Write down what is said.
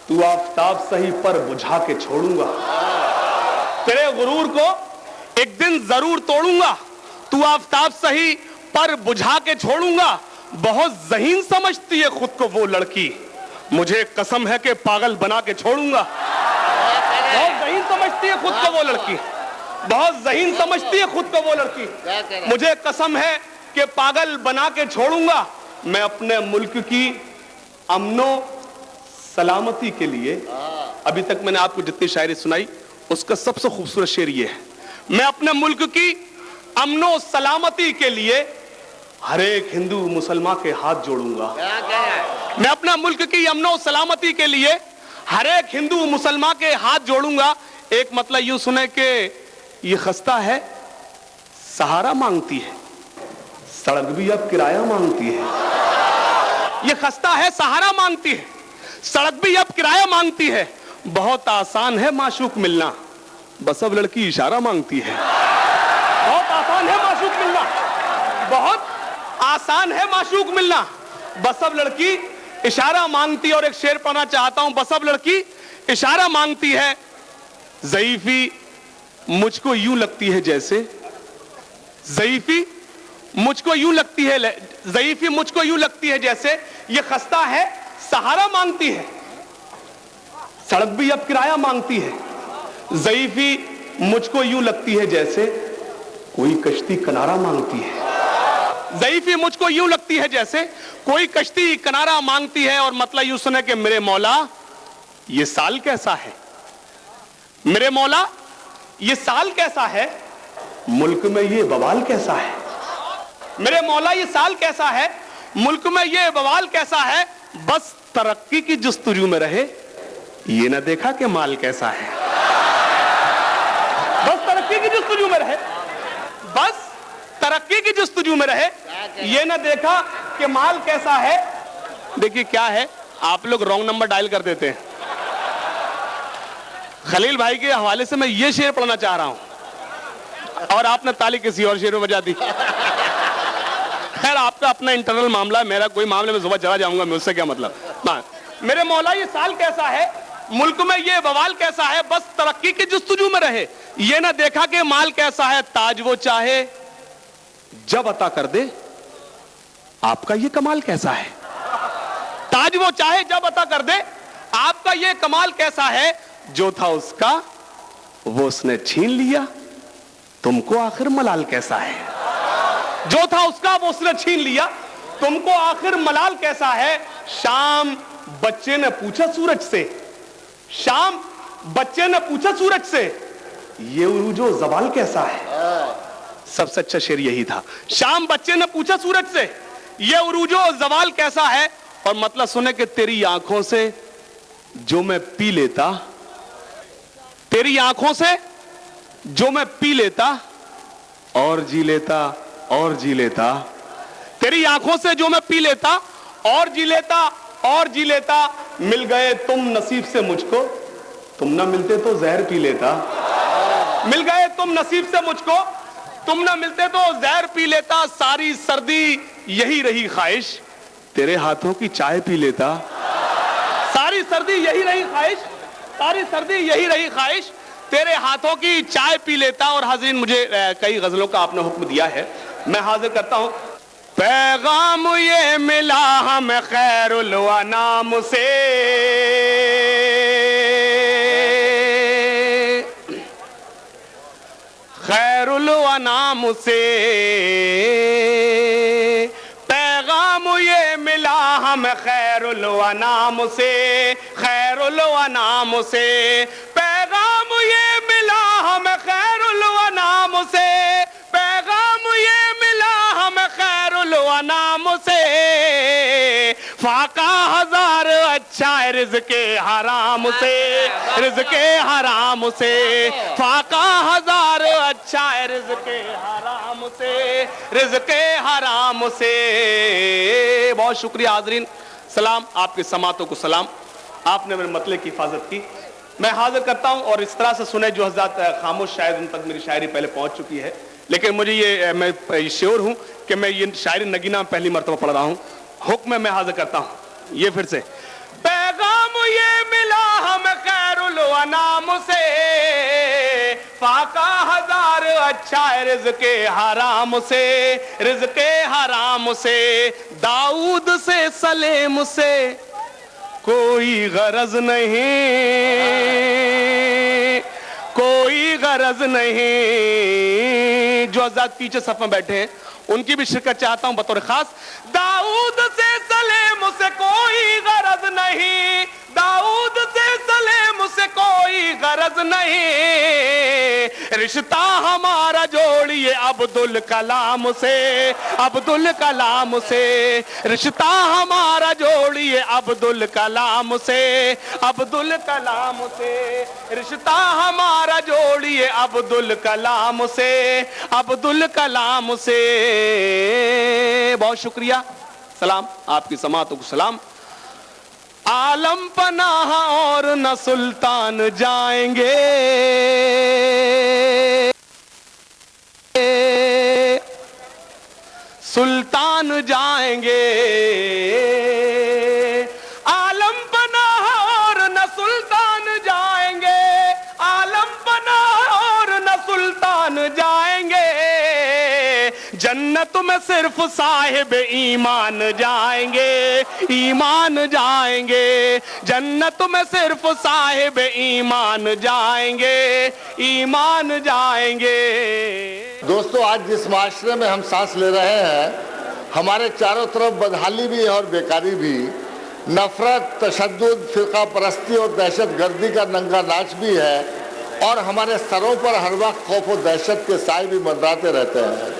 तू आफताब सही पर बुझा के छोड़ूंगा। तेरे गुरूर को एक दिन जरूर तोड़ूंगा। तू आफताब सही पर बुझा के छोड़ूंगा। बहुत ज़हीन समझती है खुद को वो लड़की, मुझे कसम है कि पागल बना के छोड़ूंगा। बहुत ज़हीन समझती है खुद को वो लड़की, बहुत ज़हीन समझती है खुद को वो लड़की, मुझे कसम है कि पागल बना के छोड़ूंगा। मैं अपने मुल्क की अमनो सलामती के लिए, अभी तक मैंने आपको जितनी शायरी सुनाई उसका सबसे खूबसूरत शेर ये है, मैं अपने मुल्क की अमनो सलामती के लिए हर एक हिंदू मुसलमान के हाथ जोड़ूंगा। मैं अपना मुल्क की अमनो सलामती के लिए हर एक हिंदू मुसलमान के हाथ जोड़ूंगा। एक मतलब यूं सुने कि ये खस्ता है सहारा मांगती है, सड़क भी अब किराया मांगती है। ये खस्ता है सहारा मांगती है, सड़क भी अब किराया मांगती है। बहुत आसान है माशूक मिलना, बस अब लड़की इशारा मांगती है। बहुत आसान है माशूक मिलना, बहुत आसान है माशूक मिलना, बस अब लड़की इशारा मांगती है। और एक शेर पढ़ना चाहता हूं, बस अब लड़की इशारा मांगती है। ज़ईफ़ी मुझको यूं लगती है जैसे, ज़ईफ़ी मुझको यूं लगती है, ज़ईफ़ी मुझको यूं लगती है जैसे ये खस्ता है सहारा मांगती है, सड़क भी अब किराया मांगती है। ज़ईफ़ी मुझको यूं लगती है जैसे कोई कश्ती किनारा मांगती है। ज़ईफ़ी मुझको यूं लगती है जैसे कोई कश्ती किनारा मांगती है। और मतलब यूं सुने कि मेरे मौला ये साल कैसा है, मेरे मौला ये साल कैसा है, मुल्क में ये बवाल कैसा है। मेरे मौला ये साल कैसा है, मुल्क में ये बवाल कैसा है। बस तरक्की की जुस्तजू में रहे, ये ना देखा कि माल कैसा है। बस तरक्की की जुस्तजू में रहे, बस तरक्की की जुस्तजू में रहे, ये ना देखा कि माल कैसा है। देखिए क्या है, आप लोग रॉन्ग नंबर डायल कर देते हैं। खलील भाई के हवाले से मैं ये शेर पढ़ना चाह रहा हूं और आपने ताली किसी और शेर में बजा दी। खैर आपका अपना इंटरनल मामला है, मेरा कोई मामले में सुबह चला जाऊंगा मैं, उससे क्या मतलब। मेरे मौला ये साल कैसा है, मुल्क में ये बवाल कैसा है। बस तरक्की की जुस्तजू में रहे, ये ना देखा कि माल कैसा है। ताज वो चाहे जब अता कर दे, आपका ये कमाल कैसा है। ताज वो चाहे जब अता कर दे, आपका ये कमाल कैसा है। जो था उसका वो उसने छीन लिया, तुमको आखिर मलाल कैसा है। जो था उसका वो उसने छीन लिया, तुमको आखिर मलाल कैसा है। शाम बच्चे ने पूछा सूरज से, शाम बच्चे ने पूछा सूरज से, ये उरूजो जवाल कैसा है। सबसे अच्छा शेर यही था, शाम बच्चे ने पूछा सूरज से, ये उरूजो जवाल कैसा है। और मतलब सुने कि तेरी आंखों से जो मैं पी लेता, तेरी आंखों से जो मैं पी लेता और जी लेता और जी लेता। तेरी आंखों से जो मैं पी लेता और जी लेता और जी लेता। मिल गए तुम नसीब से मुझको, तुम ना मिलते तो जहर पी लेता। मिल गए तुम नसीब से मुझको, तुम ना मिलते तो जहर पी लेता। सारी सर्दी यही रही ख्वाहिश, तेरे हाथों की चाय पी लेता। सारी सर्दी यही रही ख्वाहिश, सारी सर्दी यही रही ख्वाहिश, तेरे हाथों की चाय पी लेता। और हाज़रीन मुझे कई गजलों का आपने हुक्म दिया है, मैं हाजिर करता हूं। पैगाम ये मिला हमें खैरुल अनाम से, खैरुल अनाम से। पैगाम ये मिला हमें खैरुल अनाम से, खैरुल अनाम से। पैगाम ये मिला हमें खैरुल अनाम से, पैगाम ये मिला हमें खैरुल अनाम से। फाका हजार अच्छा है रिज़्क़े हराम से, रिज़्क़े हराम से। फाका हजार अच्छा है रिज़्क़े हराम से, रिज़्क़े हराम से। बहुत शुक्रिया हाज़रीन, सलाम आपके समातों को सलाम, आपने मेरे मतले की हिफाजत की। मैं हाजिर करता हूं और इस तरह से सुने जो हज़रात खामोश शायद उन तक मेरी शायरी पहले पहुंच चुकी है, लेकिन मुझे ये मैं श्योर हूं कि मैं ये शायरी नगीना पहली मरतबा पढ़ रहा हूं। हुक्म मैं हाजिर करता हूं ये फिर से। पैगाम ये मिला से, फाका हजार अच्छा है रिज़्क़े हराम से, रिज़्क़े हराम से। दाऊद से सलेम से कोई गरज नहीं, कोई गरज नहीं। जो आजाद पीछे सफ में बैठे हैं उनकी भी शिरकत चाहता हूं बतौर खास। दाऊद से सलेम से कोई गरज नहीं, दाऊद से सलेम से कोई गरज नहीं। रिश्ता हमारा जोड़िए अब्दुल कलाम से, अब्दुल कलाम से। रिश्ता हमारा जोड़िए अब्दुल कलाम से, अब्दुल कलाम से। रिश्ता हमारा जोड़िए अब्दुल कलाम से, अब्दुल कलाम से। बहुत शुक्रिया। सलाम, आपकी समातों को सलाम। आलम पनाह और न सुल्तान जाएंगे, सुल्तान जाएंगे। आलम पनाह और न सुल्तान जाएंगे, आलम पनाह और न सुल्तान जाएंगे। जन्नत में सिर्फ साहिब ईमान जाएंगे, ईमान जाएंगे। जन्नत में सिर्फ साहिब ईमान जाएंगे, ईमान जाएंगे। दोस्तों, आज जिस माशरे में हम सांस ले रहे हैं, हमारे चारों तरफ बदहाली भी है और बेकारी भी, नफरत, तशद्दुद, फिरका परस्ती और दहशत गर्दी का नंगा नाच भी है, और हमारे सरों पर हर वक्त खौफ और दहशत के साए भी मंडराते रहते हैं।